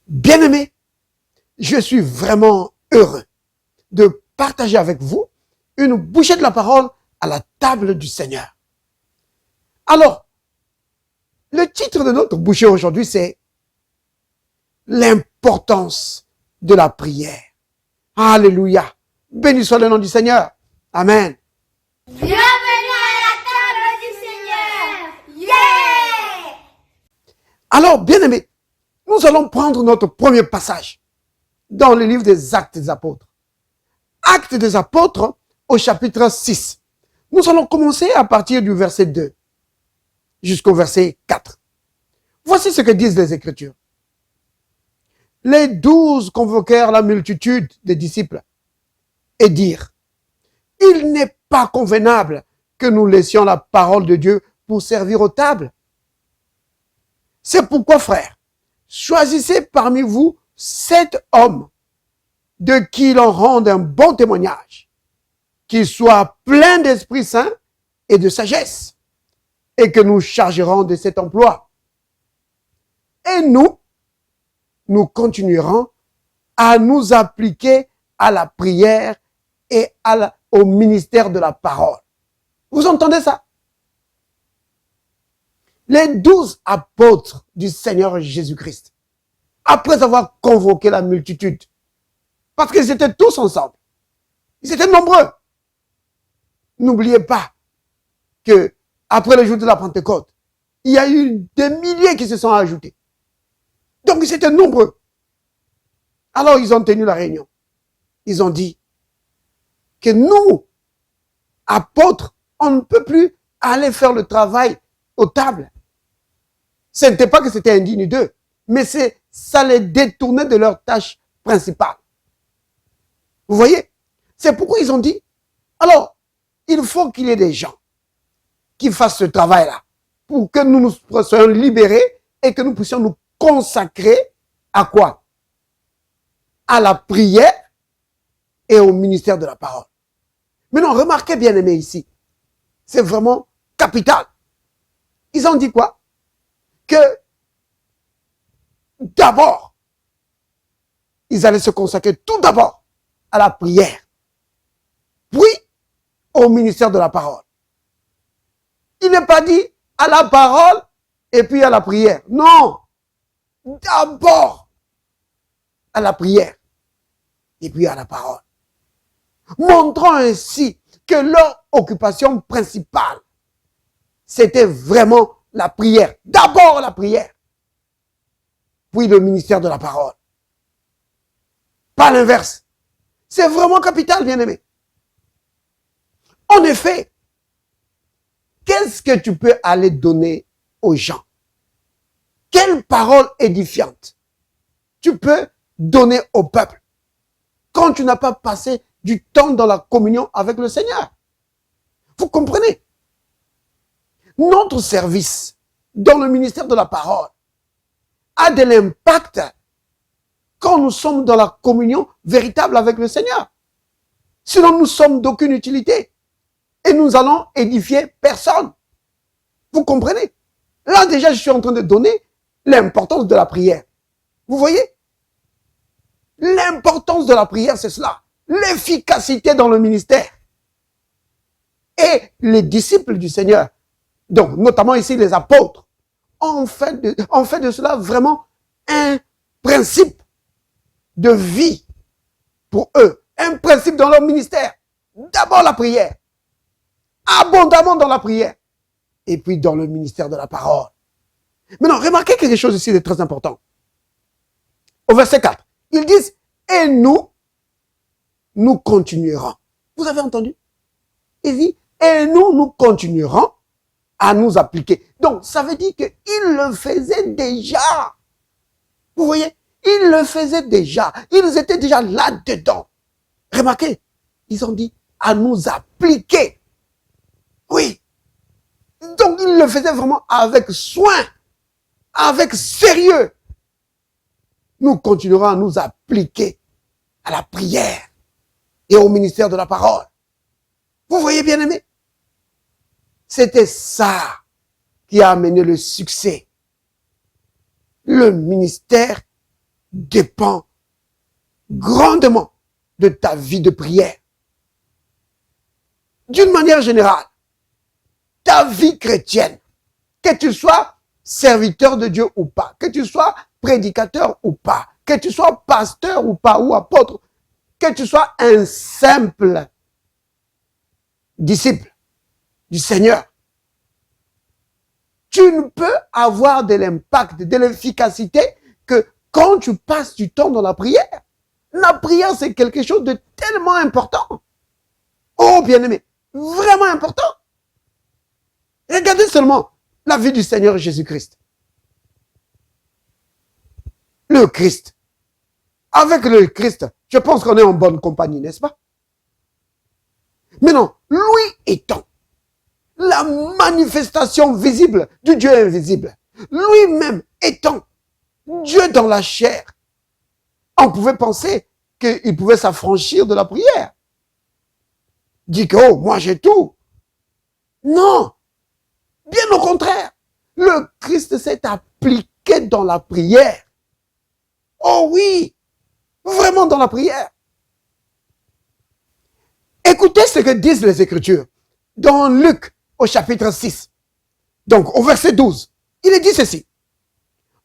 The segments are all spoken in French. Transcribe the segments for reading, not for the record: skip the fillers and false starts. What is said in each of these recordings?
Bien-aimés, je suis vraiment heureux de partager avec vous une bouchée de la parole à la table du Seigneur. Alors, le titre de notre bouchée aujourd'hui, c'est l'importance de la prière. Alléluia. Béni soit le nom du Seigneur. Amen. Bienvenue à la table du Seigneur. Yeah! Alors, bien-aimés, nous allons prendre notre premier passage dans le livre des Actes des Apôtres. Actes des Apôtres au chapitre 6. Nous allons commencer à partir du verset 2 jusqu'au verset 4. Voici ce que disent les Écritures. Les 12 convoquèrent la multitude des disciples et dirent, « Il n'est pas convenable que nous laissions la parole de Dieu pour servir aux tables. C'est pourquoi, frères, choisissez parmi vous 7 hommes de qui l'on rende un bon témoignage, qu'ils soient pleins d'Esprit Saint et de sagesse, et que nous chargerons de cet emploi. Et nous continuerons à nous appliquer à la prière et au ministère de la parole. » Vous entendez ça? Les 12 apôtres du Seigneur Jésus-Christ, après avoir convoqué la multitude, parce qu'ils étaient tous ensemble, ils étaient nombreux. N'oubliez pas que après le jour de la Pentecôte, il y a eu des milliers qui se sont ajoutés. Donc ils étaient nombreux. Alors ils ont tenu la réunion. Ils ont dit que nous, apôtres, on ne peut plus aller faire le travail aux tables. Ce n'était pas que c'était indigne d'eux, mais ça les détournait de leur tâche principale. Vous voyez? C'est pourquoi ils ont dit, alors, il faut qu'il y ait des gens qui fassent ce travail-là pour que nous soyons libérés et que nous puissions nous consacrer à quoi? À la prière et au ministère de la parole. Maintenant, remarquez bien aimé ici, c'est vraiment capital. Ils ont dit quoi? Que d'abord, ils allaient se consacrer tout d'abord à la prière, puis au ministère de la parole. Il n'est pas dit à la parole et puis à la prière. Non, d'abord à la prière et puis à la parole. Montrant ainsi que leur occupation principale, c'était vraiment la prière. D'abord la prière, puis le ministère de la parole. Pas l'inverse. C'est vraiment capital, bien-aimé. En effet, qu'est-ce que tu peux aller donner aux gens? Quelle parole édifiante tu peux donner au peuple quand tu n'as pas passé du temps dans la communion avec le Seigneur? Vous comprenez? Notre service dans le ministère de la parole a de l'impact quand nous sommes dans la communion véritable avec le Seigneur. Sinon, nous sommes d'aucune utilité et nous allons édifier personne. Vous comprenez? Là, déjà, je suis en train de donner l'importance de la prière. Vous voyez? L'importance de la prière, c'est cela. L'efficacité dans le ministère. Et les disciples du Seigneur, donc notamment ici les apôtres, ont fait de cela vraiment un principe de vie pour eux. Un principe dans leur ministère. D'abord la prière. Abondamment dans la prière. Et puis dans le ministère de la parole. Maintenant, remarquez quelque chose ici de très important. Au verset 4, ils disent, et nous continuerons. Vous avez entendu? Il dit, et nous continuerons à nous appliquer. Donc, ça veut dire qu'ils le faisaient déjà. Vous voyez? Ils le faisaient déjà. Ils étaient déjà là-dedans. Remarquez, ils ont dit, à nous appliquer. Oui. Donc, ils le faisaient vraiment avec soin, avec sérieux. Nous continuerons à nous appliquer à la prière et au ministère de la parole. Vous voyez, bien aimé? C'était ça qui a amené le succès. Le ministère dépend grandement de ta vie de prière. D'une manière générale, ta vie chrétienne, que tu sois serviteur de Dieu ou pas, que tu sois prédicateur ou pas, que tu sois pasteur ou pas, ou apôtre, que tu sois un simple disciple du Seigneur, tu ne peux avoir de l'impact, de l'efficacité que quand tu passes du temps dans la prière. La prière, c'est quelque chose de tellement important. Oh, bien-aimé, vraiment important. Regardez seulement la vie du Seigneur Jésus-Christ. Le Christ. Avec le Christ, je pense qu'on est en bonne compagnie, n'est-ce pas? Mais non, lui étant la manifestation visible du Dieu invisible, lui-même étant Dieu dans la chair, on pouvait penser qu'il pouvait s'affranchir de la prière. Dit que, oh, moi j'ai tout. Non, bien au contraire. Le Christ s'est appliqué dans la prière. Oh oui, vraiment dans la prière. Écoutez ce que disent les Écritures. Dans Luc, au chapitre 6, donc au verset 12, il est dit ceci.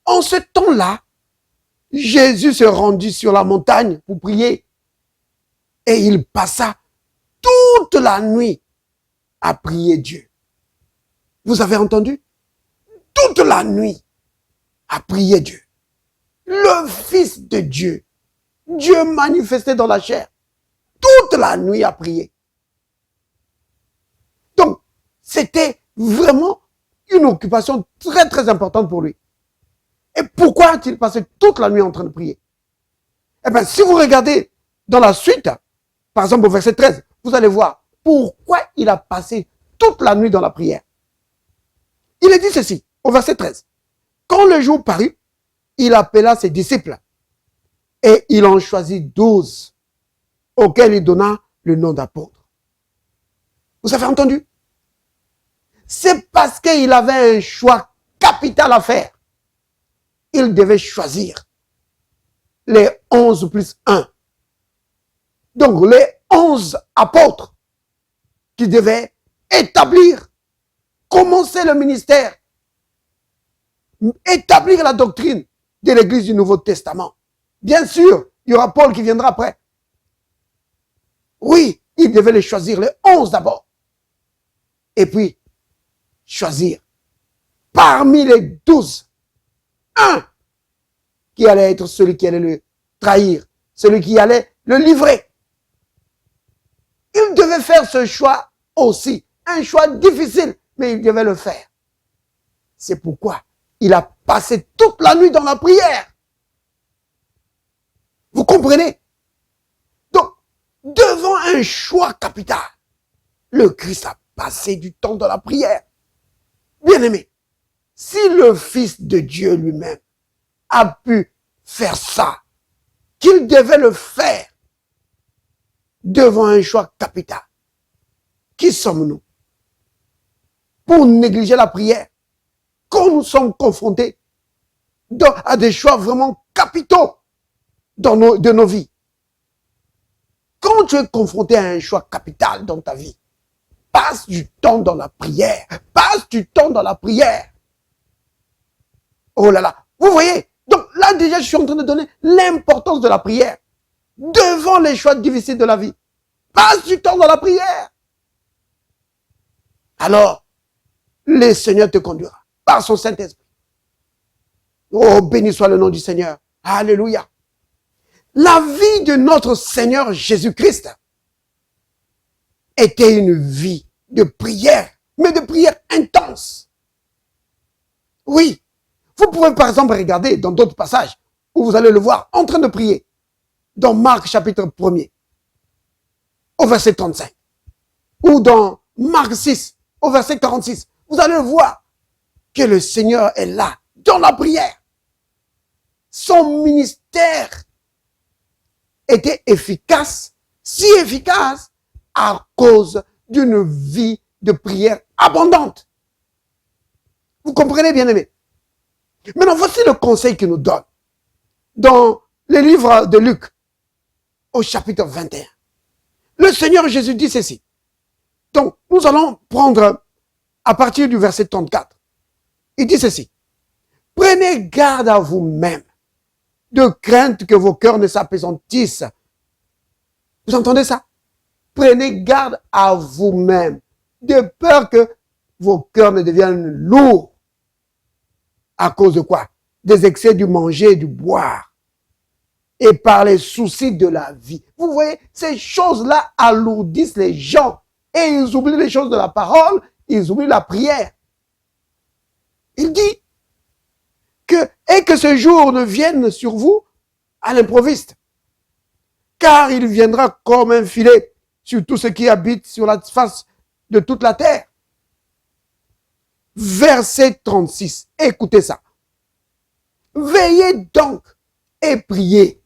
En ce temps-là, Jésus se rendit sur la montagne pour prier et il passa toute la nuit à prier Dieu. Vous avez entendu? Toute la nuit à prier Dieu. Le Fils de Dieu, Dieu manifesté dans la chair, toute la nuit à prier. Donc, c'était vraiment une occupation très très importante pour lui. Et pourquoi a-t-il passé toute la nuit en train de prier? Eh bien, si vous regardez dans la suite, par exemple au verset 13, vous allez voir pourquoi il a passé toute la nuit dans la prière. Il est dit ceci, au verset 13. Quand le jour parut, il appela ses disciples et il en choisit 12 auxquels il donna le nom d'apôtres. Vous avez entendu? C'est parce qu'il avait un choix capital à faire. Il devait choisir les 11 plus 1. Donc les 11 apôtres qui devaient établir, commencer le ministère, établir la doctrine de l'Église du Nouveau Testament. Bien sûr, il y aura Paul qui viendra après. Oui, il devait les choisir, les 11 d'abord. Et puis, choisir parmi les 12, un qui allait être celui qui allait le trahir, celui qui allait le livrer. Il devait faire ce choix aussi, un choix difficile, mais il devait le faire. C'est pourquoi il a passé toute la nuit dans la prière. Vous comprenez? Donc, devant un choix capital, le Christ a passé du temps dans la prière. Bien-aimé, si le Fils de Dieu lui-même a pu faire ça, qu'il devait le faire devant un choix capital, qui sommes-nous pour négliger la prière quand nous sommes confrontés à des choix vraiment capitaux de nos vies? Quand tu es confronté à un choix capital dans ta vie, passe du temps dans la prière. Passe du temps dans la prière. Oh là là. Vous voyez? Donc là déjà, je suis en train de donner l'importance de la prière devant les choix difficiles de la vie. Passe du temps dans la prière. Alors, le Seigneur te conduira par son Saint-Esprit. Oh, béni soit le nom du Seigneur. Alléluia. La vie de notre Seigneur Jésus-Christ était une vie de prière, mais de prière intense. Oui, vous pouvez par exemple regarder dans d'autres passages où vous allez le voir en train de prier. Dans Marc chapitre 1er, au verset 35. Ou dans Marc 6, au verset 46. Vous allez voir que le Seigneur est là, dans la prière. Son ministère était efficace, si efficace, à cause d'une vie de prière abondante. Vous comprenez, bien-aimés? Maintenant, voici le conseil qu'il nous donne. dans les livres de Luc, au chapitre 21. Le Seigneur Jésus dit ceci. Donc, nous allons prendre à partir du verset 34. Il dit ceci. Prenez garde à vous-même, de crainte que vos cœurs ne s'apesanttissent. Vous entendez ça? Prenez garde à vous-même, de peur que vos cœurs ne deviennent lourds. À cause de quoi? Des excès du manger et du boire. Et par les soucis de la vie. Vous voyez, ces choses-là alourdissent les gens. Et ils oublient les choses de la parole, ils oublient la prière. Il dit que ce jour ne vienne sur vous à l'improviste. Car il viendra comme un filet sur tout ce qui habite sur la face de toute la terre. Verset 36. Écoutez ça. Veillez donc et priez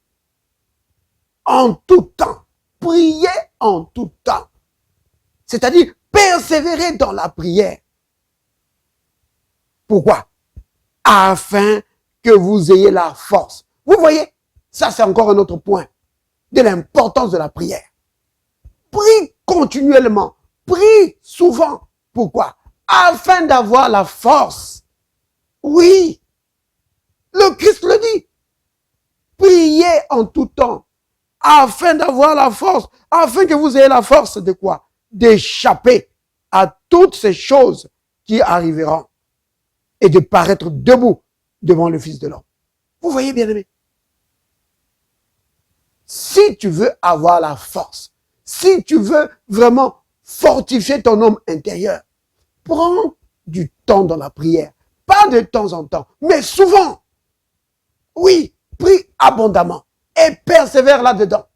en tout temps. Priez en tout temps. C'est-à-dire, persévérez dans la prière. Pourquoi? Afin que vous ayez la force. Vous voyez, ça c'est encore un autre point de l'importance de la prière. Prie continuellement, prie souvent. Pourquoi? Afin d'avoir la force. Oui, le Christ le dit. Priez en tout temps, afin d'avoir la force, afin que vous ayez la force de quoi? D'échapper à toutes ces choses qui arriveront et de paraître debout devant le Fils de l'homme. Vous voyez, bien-aimés? Si tu veux avoir la force, si tu veux vraiment fortifier ton homme intérieur, prends du temps dans la prière. Pas de temps en temps, mais souvent. Oui, prie abondamment et persévère là-dedans.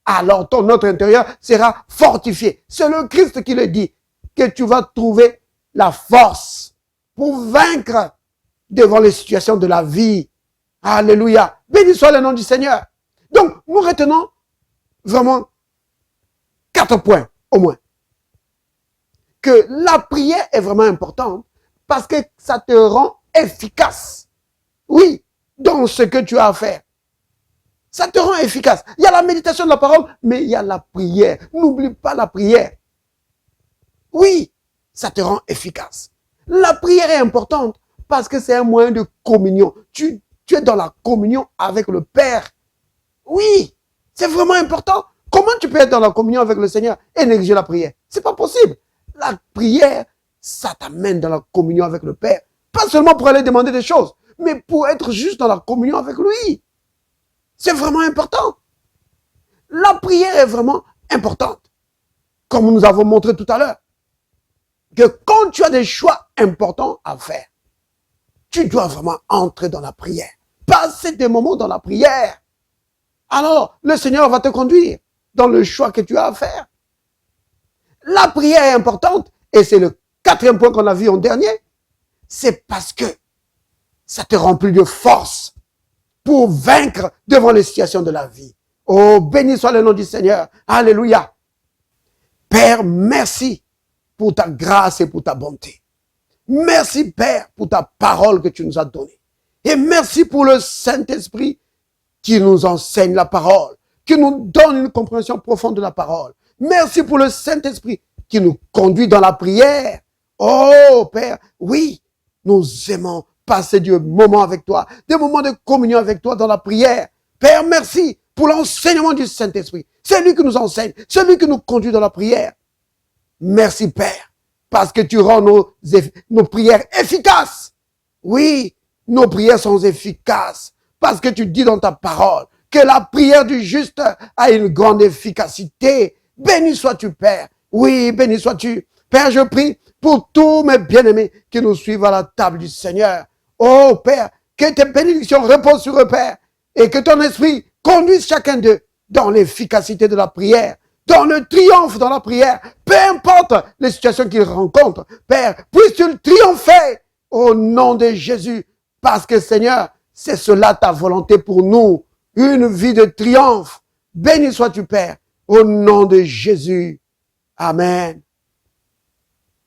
Alors ton autre intérieur sera fortifié. C'est le Christ qui le dit, que tu vas trouver la force pour vaincre devant les situations de la vie. Alléluia. Béni soit le nom du Seigneur. Donc, nous retenons vraiment 4 points au moins. Que la prière est vraiment importante parce que ça te rend efficace. Oui, dans ce que tu as à faire. Ça te rend efficace. Il y a la méditation de la parole, mais il y a la prière. N'oublie pas la prière. Oui, ça te rend efficace. La prière est importante parce que c'est un moyen de communion. Tu es dans la communion avec le Père. Oui, c'est vraiment important. Comment tu peux être dans la communion avec le Seigneur et négliger la prière? C'est pas possible. La prière, ça t'amène dans la communion avec le Père. Pas seulement pour aller demander des choses, mais pour être juste dans la communion avec lui. C'est vraiment important. La prière est vraiment importante. Comme nous avons montré tout à l'heure. Que quand tu as des choix importants à faire, tu dois vraiment entrer dans la prière. Passer des moments dans la prière. Alors, le Seigneur va te conduire dans le choix que tu as à faire. La prière est importante, et c'est le 4e point qu'on a vu en dernier, c'est parce que ça te remplit de force pour vaincre devant les situations de la vie. Oh, béni soit le nom du Seigneur. Alléluia. Père, merci pour ta grâce et pour ta bonté. Merci, Père, pour ta parole que tu nous as donnée. Et merci pour le Saint-Esprit qui nous enseigne la parole, qui nous donne une compréhension profonde de la parole. Merci pour le Saint-Esprit qui nous conduit dans la prière. Oh, Père, oui, nous aimons passer du moment avec toi, des moments de communion avec toi dans la prière. Père, merci pour l'enseignement du Saint-Esprit. C'est lui qui nous enseigne, c'est lui qui nous conduit dans la prière. Merci, Père, parce que tu rends nos prières efficaces. Oui, nos prières sont efficaces, parce que tu dis dans ta parole que la prière du juste a une grande efficacité. Béni sois-tu, Père. Oui, béni sois-tu. Père, je prie pour tous mes bien-aimés qui nous suivent à la table du Seigneur. Oh, Père, que tes bénédictions reposent sur eux, Père, et que ton esprit conduise chacun d'eux dans l'efficacité de la prière, dans le triomphe dans la prière, peu importe les situations qu'ils rencontrent. Père, puisses-tu triompher au nom de Jésus, parce que, Seigneur, c'est cela ta volonté pour nous, une vie de triomphe. Béni sois-tu, Père, au nom de Jésus. Amen.